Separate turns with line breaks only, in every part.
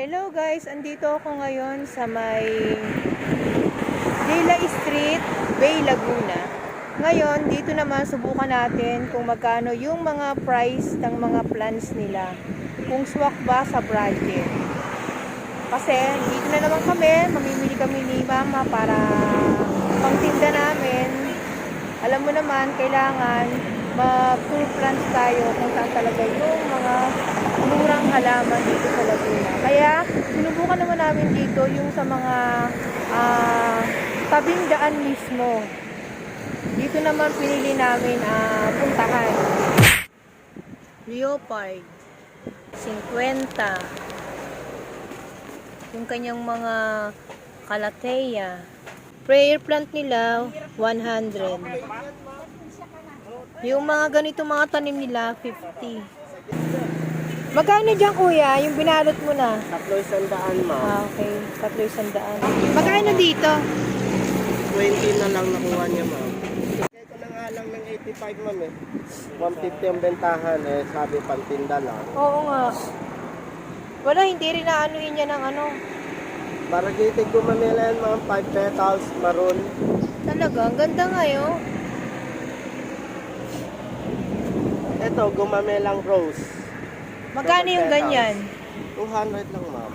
Hello guys, andito ako ngayon sa may Lila Street, Bay Laguna. Ngayon, dito naman subukan natin kung magkano yung mga price ng mga plans nila. Kung swak ba sa budget. Kasi dito na naman kami, mamimili kami ni Mama para pangtinda namin. Alam mo naman, kailangan mag-tour plans tayo kung saan talaga yung mga murang halaman dito sa Laguna. Kaya, sinubukan naman namin dito yung sa mga tabing daan mismo. Dito naman pinili namin puntahan. Leopard, 50. Yung kanyang mga calathea. Prayer plant nila, 100. Yung mga ganito mga tanim nila, 50. Magkano dyan kuya? Yung binalot mo na?
300 ma'am.
Okay. 300. Magkano dito?
20 na lang nakuha niya ma'am. Ito na nga lang ng 85 ma'am eh. 150 ang bentahan eh. Sabi pantinda lang.
Oo nga. Wala, hindi rin naanuhin niya ng ano.
Paragitig ko mamila yan ma'am. 5 petals, maroon.
Talaga, ang ganda nga yun.
Ito, gumamelang rose.
Magkano yung ganyan?
200 lang ma'am.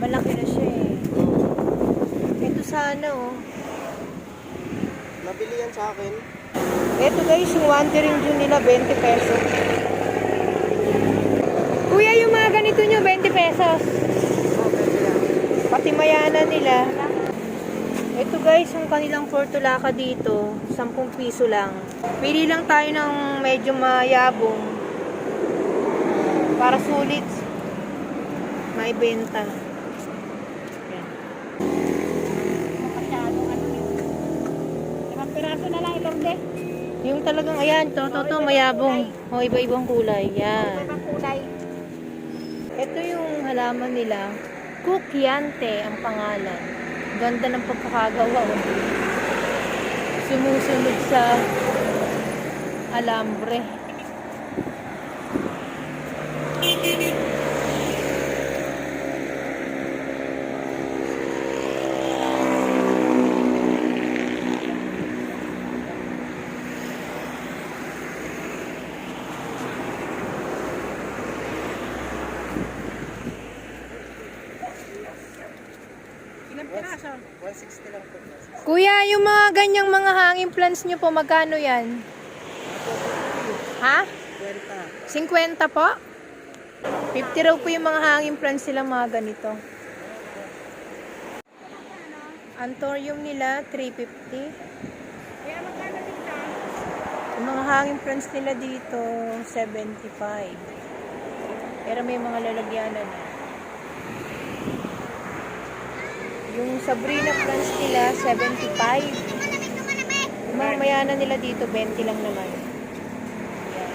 Malaki na siya eh. Ito sana oh.
Nabili yan sa akin.
Ito guys, yung wandering June nila, 20 pesos. Kuya, yung mga ganito nyo, 20 pesos. Pati mayana nila. Ito guys, yung kanilang portulaka dito, 10 piso lang. Pili lang tayo ng medyo mayabong. Para sulit. May benta. Yan.
Piraso na lang ilorde.
Yung talagang, ayan, to, mayabong. O, iba-ibang kulay. Yan. Ito yung halaman nila. Kukyante ang pangalan. Ganda ng pagkakagawa. Oh. Sumusunod sa alambre.
Ilang piraso?
160 lang po.
Kuya, yung mga ganyang mga hanging plants nyo po, magkano yan? Ha?
20.
50 po? 50 raw po yung mga hanging plants nila, mga ganito. Anthurium nila, 350.
Kaya magkano dito?
Yung mga hanging plants nila dito, 75. Pero may mga lalagyanan na. Yung Sabrina plants nila, 75. Yung mga mayana nila dito, 20 lang naman. Yan.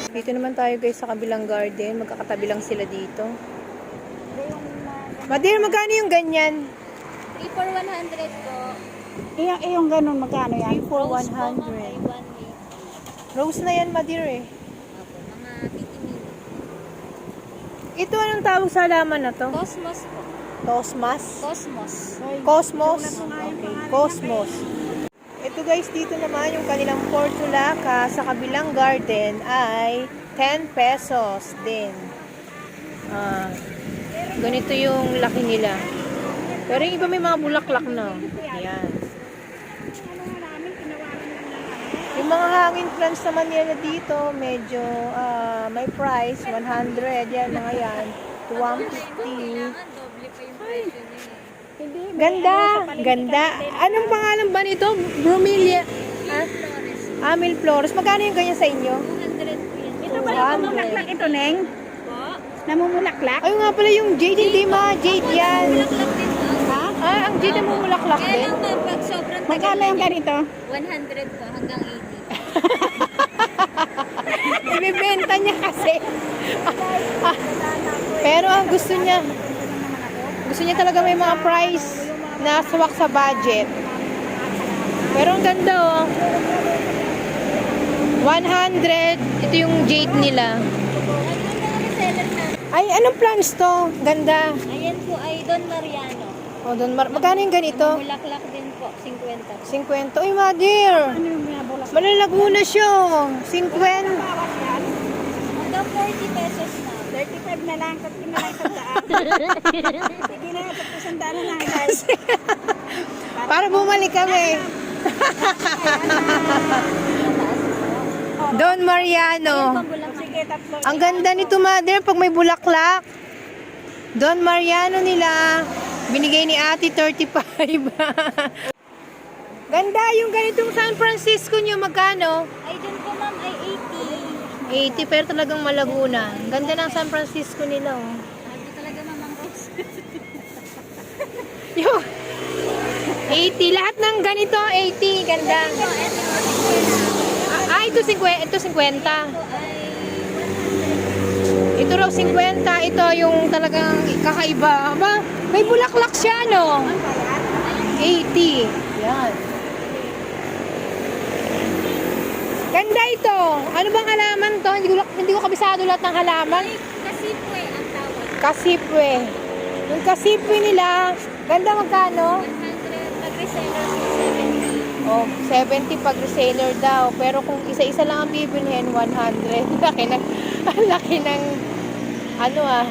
Dito naman tayo guys sa kabilang garden. Magkakatabi lang sila dito. Madir, magkano yung ganyan?
3 for 100 po.
Yung ganun, magkano yan?
3 for
Rose po, ma'am,
100.
ay 180.
Rose na yan, Madir eh.
Opo, mga titimil.
Ito anong tawag sa halaman na to?
Cosmos po.
Tosmas?
Cosmos.
Cosmos? Okay, Cosmos. Ito guys, dito naman yung kanilang portulaka sa kabilang garden ay 10 pesos din. Ganito yung laki nila. Pero yung iba may mga bulaklak na. Ayan. Yung mga hangin plants naman nila dito, medyo may price, 100. Yan, mga yan. 250.
Kailangan doble pa yung presyo niya.
Ganda, ganda. Anong pangalan ba nito? Bromelia. Amil Flores. Magkano yung ganyan sa inyo?
200 po yan.
Ito ba yung namumulaklak ito, Neng?
Po?
Namumulaklak?
Ayun nga pala yung jade, hindi ma jade yan.
Bulaklak din po.
Ha?
Ang jade na mumulaklak
Kaya
din.
lang ma'am, pag sobrang tagal
Magkano
na
yung
niya,
ganito?
100 po hanggang 80.
Ibibenta niya kasi. Pero gusto niya talaga may mga price na swak sa budget. Pero ang ganda oh. 100. Ito yung jade nila. Ay, anong plants to? Ganda.
Ayan po ay Don Mariano.
O, magkano yung ganito?
Bulaklak din po, 50.
50. Uy, mother.
Ano yung binabulak?
Malalago na siya. 50.
Bawas yan.
Hanggang 40 pesos na.
35 na lang. Tatlo na lang sandaan. Sige na, tatlo sandaan na lang guys.
Para bumalik kami. Don Mariano.
Sige, tatlo.
Ang ganda nito, mother, pag may bulaklak. Don Mariano nila. Binigay ni ate 35. Ganda yung ganitong San Francisco nyo. Magkano?
Ay, dun po ma'am ay 80.
80, pero talagang malago na. Ganda ng San Francisco nila, oh.
Sabi talaga mamang Rose.
Yung 80. Lahat ng ganito, 80. Ganda. Ito 50. Ito 50. Ito raw 50. Ito yung talagang kakaiba. Aba, may bulaklak siya, no? 80. Yan. Ganda ito. Ano bang halaman to? Hindi ko kabisado lahat ng halaman.
Kasi po ang tawag.
Kasipwe. Yung kasipwe nila, ganda magkano?
100 pag reseller 70.
Oh, 70 pag reseller daw. Pero kung isa-isa lang ang bibilhin, 100. Laki ng, ang laki ng, ano ah.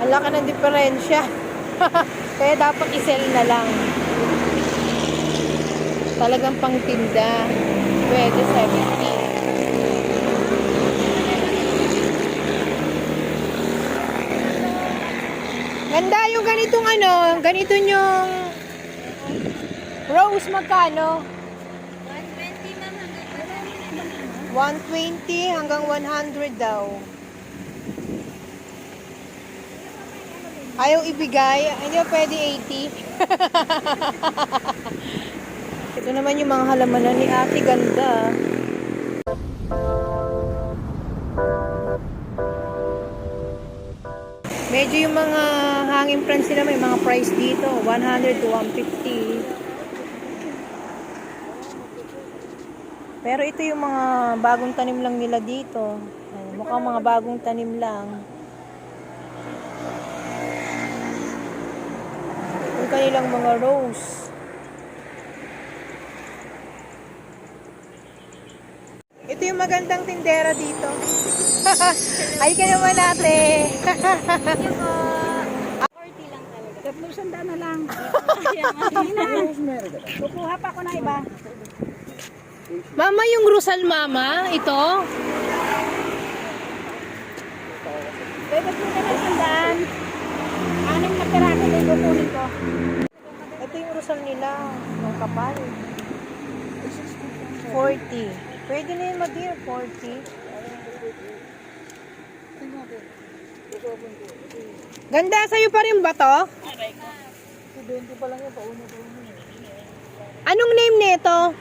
Ang laki ng diferensya. Kaya dapat isell na lang. Talagang pangtinda. Pwede 70. Ganda yung ganitong ano, ganito yung rose magkano?
120 ma'am hanggang
120 hanggang 100 daw. Ayaw ibigay, hindi ba pwede 80? Ito naman yung mga halamanan ni ate, ganda. Medyo yung mga hanging plants nila may mga price dito, 100 to 150. Pero ito yung mga bagong tanim lang nila dito. Ayan, mukhang mga bagong tanim lang. Yung kanilang mga rose. Ito yung magandang tindera dito. Ay ka naman ate.
Thank you po. 40 lang talaga.
Tatlo sandaan na lang. Sige na. Kukuha pa ako na iba.
Mama, yung Rosal mama, ito.
Pwede po na lang sandaan. 6 na piraso din kukunin ko.
Ito yung Rosal nila. Ang kapal. 40. Pwede na yun mag-dear, 40. Ganda, sa'yo pa rin ba to? Anong name nito?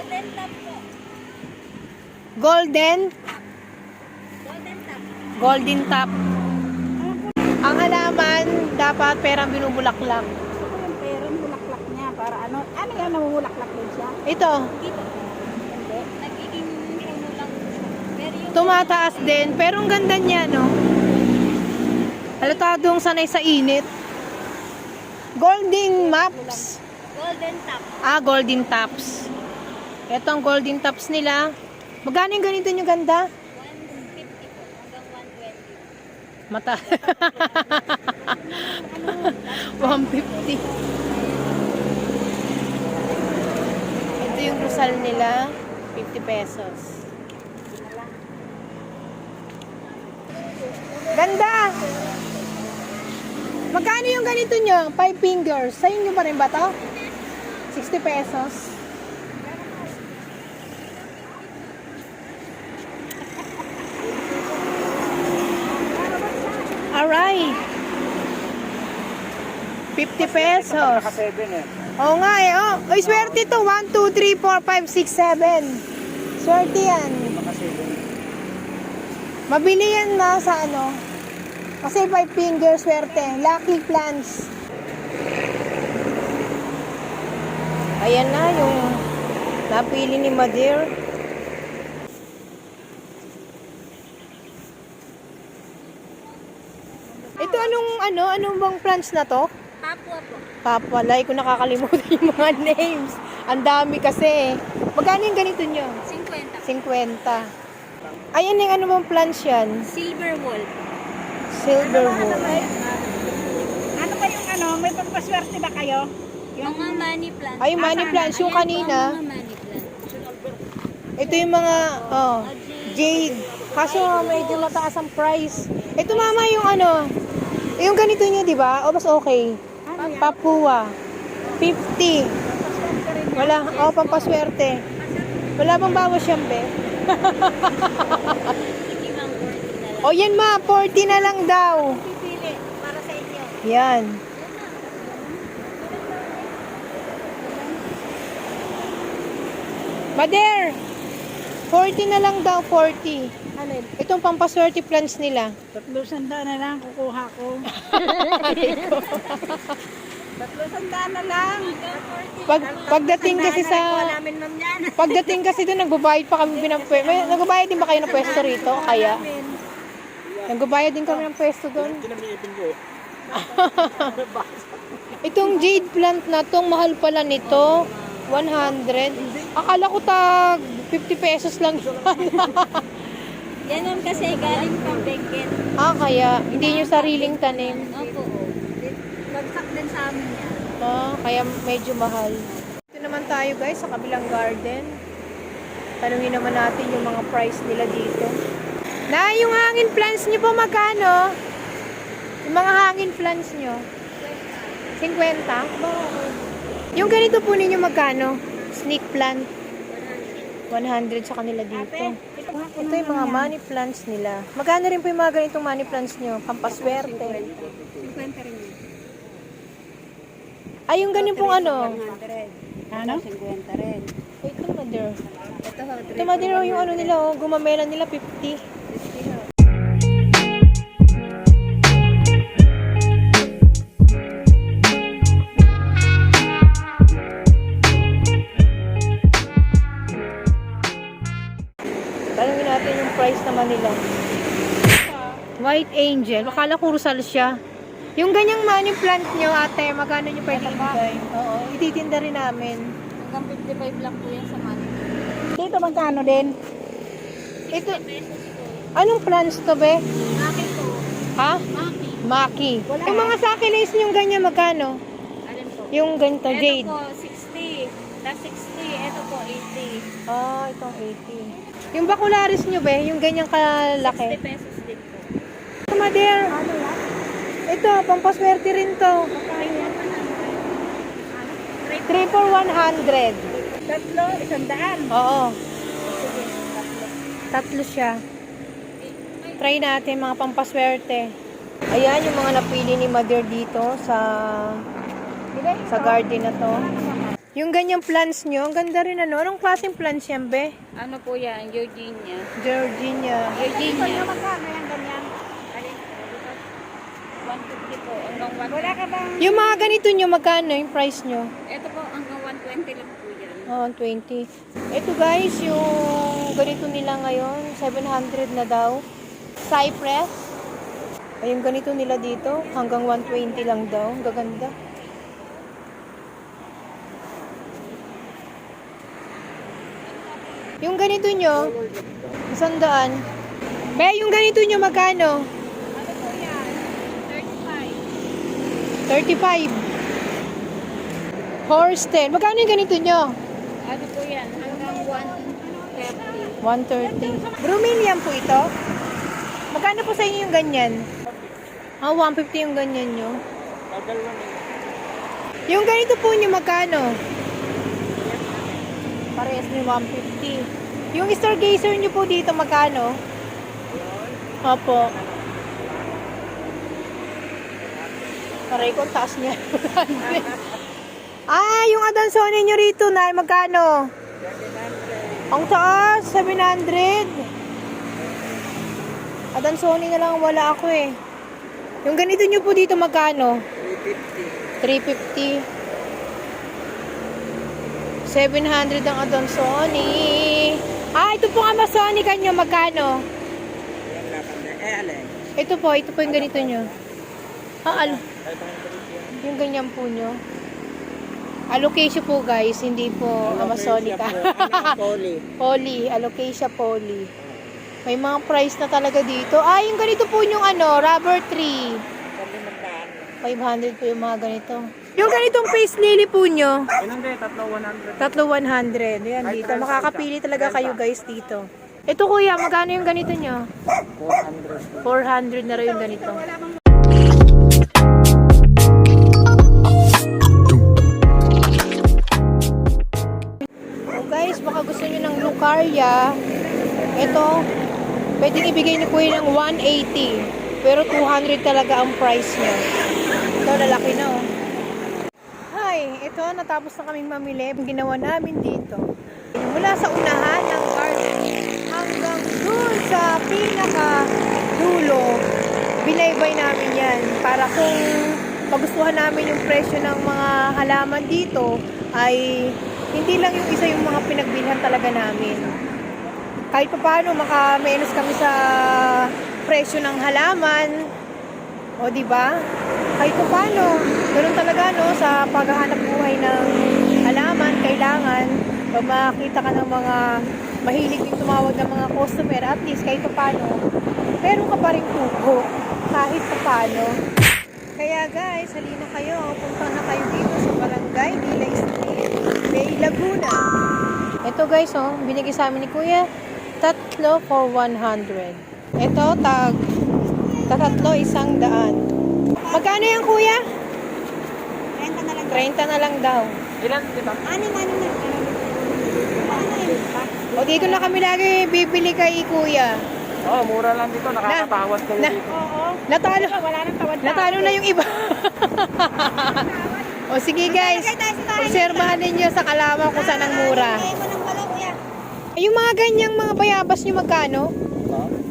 Golden top po.
Golden?
Golden top.
Golden top. Ang halaman, dapat perang binubulaklak.
Gusto ko yung perang bulaklak niya para ano. Ano yan, namumulaklak din siya?
Ito,
Dito. Nagiging puno lang. Pero yung
tumataas din, pero ang ganda niya, no? Halatadong sanay sa init. Golden maps.
golden top.
Golden tops. Ito ang golden tops nila. Magkano yung ganito nyo ganda?
150 po hanggang 120.
Mata. 150. Ito yung Rosal nila. 50 pesos. Ganda! Magkano yung ganito nyo? 5 fingers. Sa inyo pa rin ba to? 60 pesos. Alright. 50 pesos. Oo nga eh. Oh, oy, swerte to. 1, 2, 3, 4, 5, 6, 7. Swerte yan. Mabili yan na sa ano. Kasi 5 fingers swerte. Lucky plants. Ayan na yung napili ni Madir. ano? Anong bang plants na to?
Papua po.
Papua, like ko nakakalimutan yung mga names. Ang dami kasi. Magkano yung ganito nyo?
50.
50. Ayan yung ano bang plants yan?
Silver wolf.
Silver
Ano
wood.
ba? Ano ba yung ano? May pagpaswerte ba kayo?
Mga money plant.
Ay, money plants. Yung
Ayan po
kanina,
ang mga money plant.
ito yung mga, jade. Kaso medyo mataas ang price. Ito mama yung ano, yung ganito nyo, di ba? O, mas okay. Papua. 50. Wala, pampaswerte. Wala bang bawas yan, be?
Sige ma'am, 40 na lang.
O yan ma, 40 na lang daw.
Pipili para sa inyo.
Yan. Mader, 40 na lang daw, 40.
Alin?
Itong pampaswerte plants nila.
300 na lang kukuha ko. 300 na lang.
Pagdating kasi sa
namin ma'am yan.
pagdating kasi doon nagbabayad pa kami nagbabayad din ba kayo ng pwesto rito? Kaya nagbabayad din kami ng pwesto doon. Itong jade plant na tong mahal pala nito. 100. Akala ko tag 50 pesos lang yan.
Yan kasi galing pang Benguet.
Kaya hindi nyo sariling tanim.
Opo. Bagsak din sa amin yan.
Kaya medyo mahal. Ito naman tayo guys sa kabilang garden. Tanungin naman natin yung mga price nila dito. Na, yung hangin plants nyo po magkano? Yung mga hangin plants nyo? 50? Yung ganito po ninyo magkano? Snake plant? 100 sa kanila dito. Ito yung mga money plants nila. Magkano rin po yung mga ganitong money plants nyo? Pampaswerte.
50 rin yun.
Ay, yung ganyan pong ano?
Ano? 50 rin.
Ito, mother. Ito, mother, yung ano nila, gumamela nila, 50. Tanungin natin yung price naman nila. White Angel. Akala ko Rosal siya. Yung ganyang money plant nyo, ate, magkano nyo pwede ibigay? Oo, ititinda rin namin.
Hanggang 55 lang po yan sa money.
Dito magkano din?
Ito, anong plants to, be?
Maki po.
Ha?
Maki.
Maki. Yung mga succulents yung ganyan, magkano?
Alin po?
Yung ganito, jade.
Ito po, 60. That's 60. Ito po, 80.
Itong 80. Yung bacularis nyo, be, yung ganyang kalaki.
60 pesos din po.
Ito, mother. Ito, pampaswerte rin to. 3 for 100.
Tatlo, 100.
Oo. Tatlo siya. Try natin mga pampaswerte. Ayan yung mga napili ni Mother dito sa garden na to. Yung ganyang plants nyo, ang ganda rin ano. Anong klaseng plants yan, be?
Ano po yan? Eugenia.
Georgina.
Eugenia.
Magkano yan ganyan?
150 po. Hanggang 120.
Wala ka bang...
Yung mga ganito nyo, magkano yung price nyo?
Ito po, hanggang 120 lang po yan.
120. Ito guys, yung ganito nila ngayon, 700 na daw. Cypress. Ay, yung ganito nila dito, hanggang 120 lang daw. Ang gaganda. Yung ganito nyo, 100. Be, yung ganito nyo, magkano?
Ano po yan?
35. Horse 10. Magkano yung ganito nyo?
35. Ano po yan? Hanggang 130.
130. Bromelian po ito. Magkano po sa inyo yung ganyan? 150 yung ganyan nyo. Yung ganito po nyo, magkano? Parehas nyo 150. Yung stargazer nyo po dito, magkano? Opo. Paray ko, taas niya. Yung Adansone nyo rito, na magkano? Ang taas, 700. Adansone na lang, wala ako eh. Yung ganito nyo po dito, magkano? 350. 700 ang Adansone. Ito po ang Amazone kanyo, magkano? Ito po yung ganito nyo. Yung ganyan po nyo. Alocasia po guys, hindi po Amazonica. Poly, Alocasia poly. May mga price na talaga dito. Yung ganito po yung rubber tree. 500 po yung mga ganito. Yung ganitong face lily po nyo.
Ilan din? 3,100.
3,100. Yan dito. Makakapili talaga kayo guys dito. Ito kuya, magkano yung ganito nyo?
400.
400 na rin yung ganito. So guys, baka gusto nyo ng Lucaria. Ito, pwedeng ibigay ni kuya ng 180. Pero 200 talaga ang price niya. Ito, lalaki na oh. Hi, ito, natapos na kaming mamili. Ang ginawa namin dito. Mula sa unahan ng garden hanggang dun sa pinaka dulo, binaybay namin yan para kung magustuhan namin yung presyo ng mga halaman dito ay hindi lang yung isa yung mga pinagbilhan talaga namin. Kahit pa paano maka-menos kami sa presyo ng halaman, o di ba? Kahit pa paano, ganoon talaga no sa paghahanap buhay ng halaman, kailangan pag makita ka ng mga mahilig din tumawag ng mga customer, at least kahit pa paano, meron ka pa rin tubo, kahit pa paano. Kaya guys, halina kayo, punta na kayo dito sa Barangay Dilay Street, Bay Laguna. Ito guys, binigay sa amin ni Kuya, 3 for 100. Ito, tatlo 100. Magkano yan Kuya?
30 na lang.
30 na lang daw.
Ilan, di ba?
Ano na?
O dito na kami lagi bibili kay Kuya.
Oo, mura lang dito. Nakakatawad kayo dito.
Oo.
Natalo.
Wala nang tawad.
Natalo na yung iba. O sige guys, obserbahan ninyo sa kalaman kung saan ang mura.
Kaya mo ng wala, kuya.
Yung mga ganyang mga bayabas nyo magkano?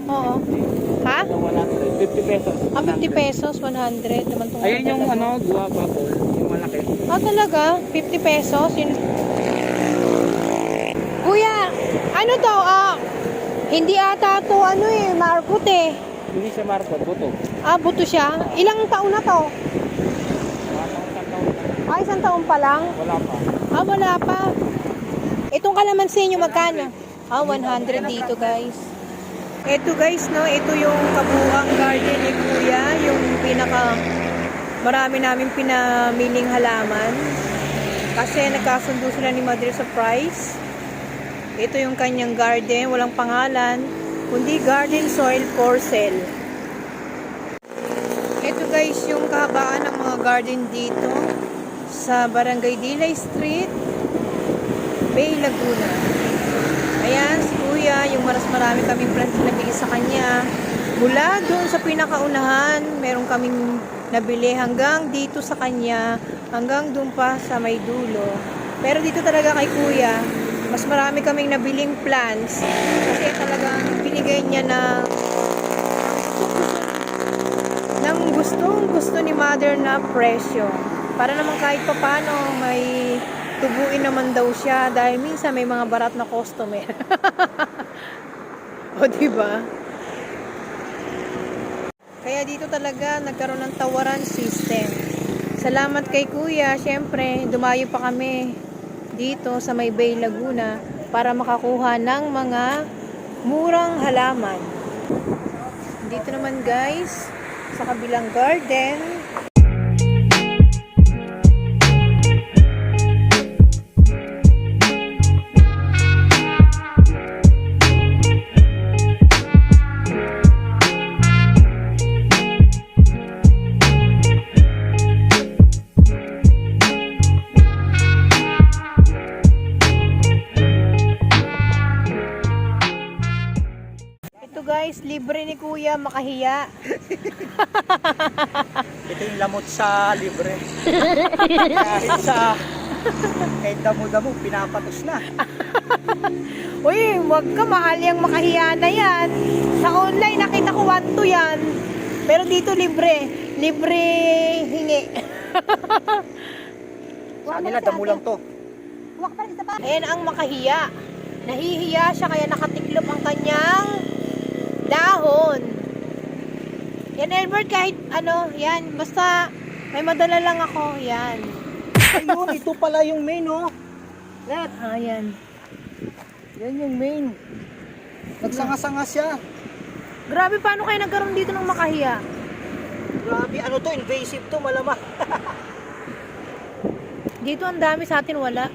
Oo. Ha?
50 pesos.
50 pesos, 100 naman itong
Ayan yung
talaga.
guwapa po. Yung malaki.
Talaga? 50 pesos? Yun. Kuya, ano to? Hindi ata to markot eh.
Hindi siya marko, buto.
Buto siya. Ilang taon na to? Isang taon pa lang?
Wala pa.
Wala pa. Itong kalamansi nyo magkano? 100 dito guys. Ito guys, no, ito yung kabuuang garden ni Kuya, yung marami namin pinamiling halaman. Kasi nagkasundo sila ni Mother sa price. Ito yung kanyang garden, walang pangalan, kundi garden soil for sale. Ito guys, yung kahabaan ng mga garden dito sa Barangay Dilay Street, Bay Laguna. Ayan, si Kuya, yung marami kaming plants na nabili sa kanya. Mula doon sa pinakaunahan, meron kaming nabili hanggang dito sa kanya, hanggang doon pa sa may dulo. Pero dito talaga kay Kuya, mas marami kaming nabiling plants kasi talagang binigay niya ng gusto ni Mother na presyo. Para naman kahit pa paano may tubuin naman daw siya dahil minsan may mga barat na customer. O diba? Kaya dito talaga nagkaroon ng tawaran system. Salamat kay Kuya, syempre dumayo pa kami dito sa may Bay Laguna para makakuha ng mga murang halaman. Dito naman guys, sa kabilang garden, guys, libre ni Kuya, makahiya.
Ito yung lamot sa libre. Kahit damo-damo, pinapatos na.
Uy, wag ka, mahal yung makahiya na yan. Sa online, nakita ko 1 to yan. Pero dito libre. Libre hingi.
Sa kanila, damo lang to.
Ayan ang makahiya. Nahihiya siya kaya nakatiklop ang kanyang dahon. Yan, Albert, kahit ano, yan. Basta may madala lang ako. Yan.
Ayun, ito pala yung main, oh. Net,
Yan.
yan yung main. Nagsanga-sanga siya.
Grabe, paano kayo nagkaroon dito ng makahiya?
Grabe, ano to, invasive to, malamang.
Dito ang dami, sa atin wala.